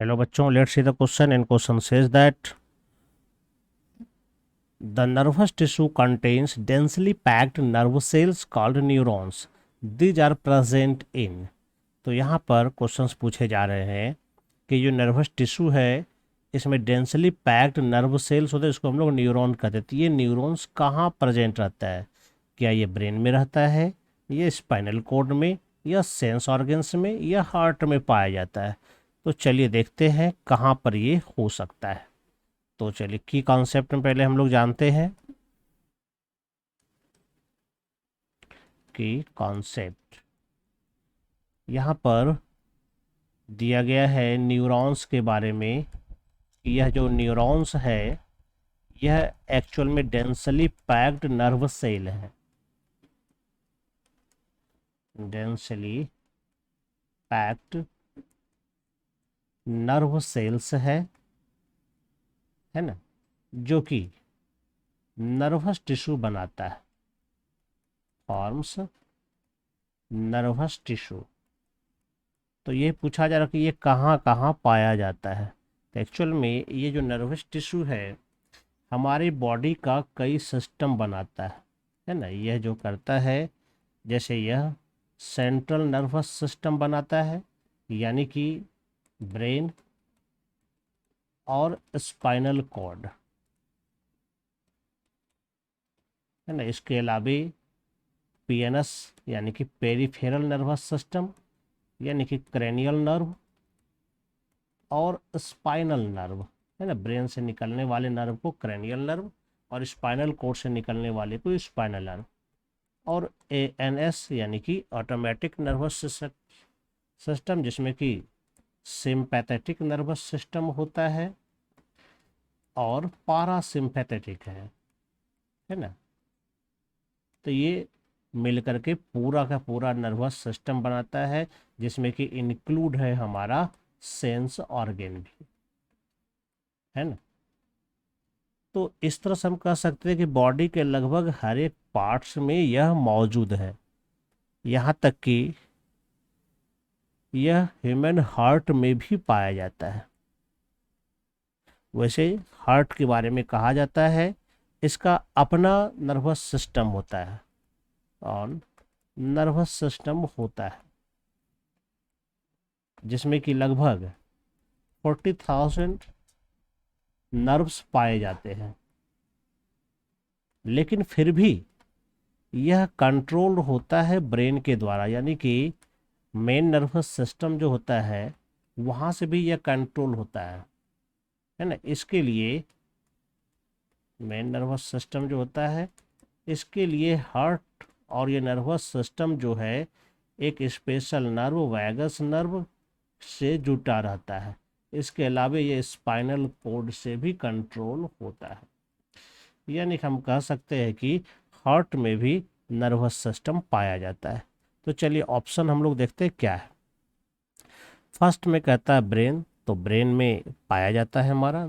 Hello बच्चों, let's see the question and question says that the nervous tissue contains densely packed nerve cells called neurons. These are present in. तो यहाँ पर questions पूछे जा रहे हैं कि जो नर्वस टिश्यू है इसमें डेंसली पैक्ड नर्व सेल्स होते हैं, इसको हम लोग न्यूरॉन कहते हैं। तो ये न्यूरॉन्स कहाँ प्रेजेंट रहता है? क्या ये ब्रेन में रहता है, ये स्पाइनल कॉर्ड में, या सेंस ऑर्गन्स में, या हार्ट में पाया जाता है? तो चलिए देखते हैं कहाँ पर ये हो सकता है। तो चलिए की कॉन्सेप्ट में पहले हम लोग जानते हैं कि कॉन्सेप्ट यहाँ पर दिया गया है न्यूरॉन्स के बारे में। यह जो न्यूरॉन्स है यह एक्चुअल में डेंसली पैक्ड नर्व सेल है। डेंसली पैक्ड नर्व सेल्स है ना, जो कि नर्वस टिश्यू बनाता है, फॉर्म्स नर्वस टिश्यू। तो ये पूछा जा रहा है कि ये कहाँ कहाँ पाया जाता है। तो एक्चुअल में ये जो नर्वस टिश्यू है हमारी बॉडी का कई सिस्टम बनाता है ना। यह जो करता है, जैसे यह सेंट्रल नर्वस सिस्टम बनाता है, यानी कि ब्रेन और स्पाइनल कॉर्ड, है ना। इसके अलावा पीएनएस यानी कि पेरिफेरल नर्वस सिस्टम, यानी कि क्रेनियल नर्व और स्पाइनल नर्व, है ना। ब्रेन से निकलने वाले नर्व को क्रेनियल नर्व और स्पाइनल कोड से निकलने वाले को स्पाइनल नर्व। और एएनएस यानी कि ऑटोमेटिक नर्वस सिस्टम, जिसमें कि सिंपैथेटिक नर्वस सिस्टम होता है और पारासिम्पैथेटिक है ना। तो ये मिलकर के पूरा का पूरा नर्वस सिस्टम बनाता है, जिसमें कि इंक्लूड है हमारा सेंस ऑर्गन भी, है ना। तो इस तरह से हम कह सकते हैं कि बॉडी के लगभग हर एक पार्ट्स में यह मौजूद है। यहाँ तक कि यह ह्यूमन हार्ट में भी पाया जाता है। वैसे हार्ट के बारे में कहा जाता है इसका अपना नर्वस सिस्टम होता है, और नर्वस सिस्टम होता है जिसमें कि लगभग 40,000 नर्व्स पाए जाते हैं। लेकिन फिर भी यह कंट्रोल होता है ब्रेन के द्वारा, यानी कि मेन नर्वस सिस्टम जो होता है वहाँ से भी यह कंट्रोल होता है ना। इसके लिए मेन नर्वस सिस्टम जो होता है, इसके लिए हार्ट और ये नर्वस सिस्टम जो है एक स्पेशल नर्व, वैगस नर्व से जुटा रहता है। इसके अलावा ये स्पाइनल कोड से भी कंट्रोल होता है। यानी हम कह सकते हैं कि हार्ट में भी नर्वस सिस्टम पाया जाता है। तो चलिए ऑप्शन हम लोग देखते हैं क्या है। फर्स्ट में कहता है ब्रेन, तो ब्रेन में पाया जाता है हमारा,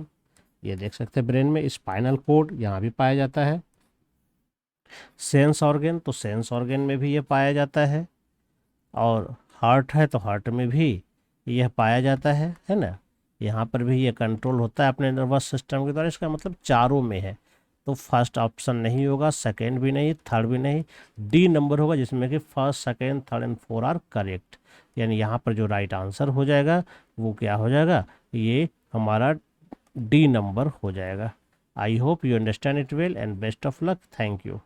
ये देख सकते हैं ब्रेन में स्पाइनल कोड यहाँ भी पाया जाता है। सेंस ऑर्गन, तो सेंस ऑर्गन में भी ये पाया जाता है। और हार्ट है तो हार्ट में भी यह पाया जाता है ना। यहाँ पर भी ये कंट्रोल होता है अपने नर्वस सिस्टम के द्वारा। इसका मतलब चारों में है। तो फर्स्ट ऑप्शन नहीं होगा, सेकंड भी नहीं, थर्ड भी नहीं, डी नंबर होगा, जिसमें कि first, second, third and four are correct. यानी यहाँ पर जो राइट आंसर हो जाएगा वो क्या हो जाएगा, ये हमारा डी नंबर हो जाएगा। I hope you understand it well and best of luck. Thank you.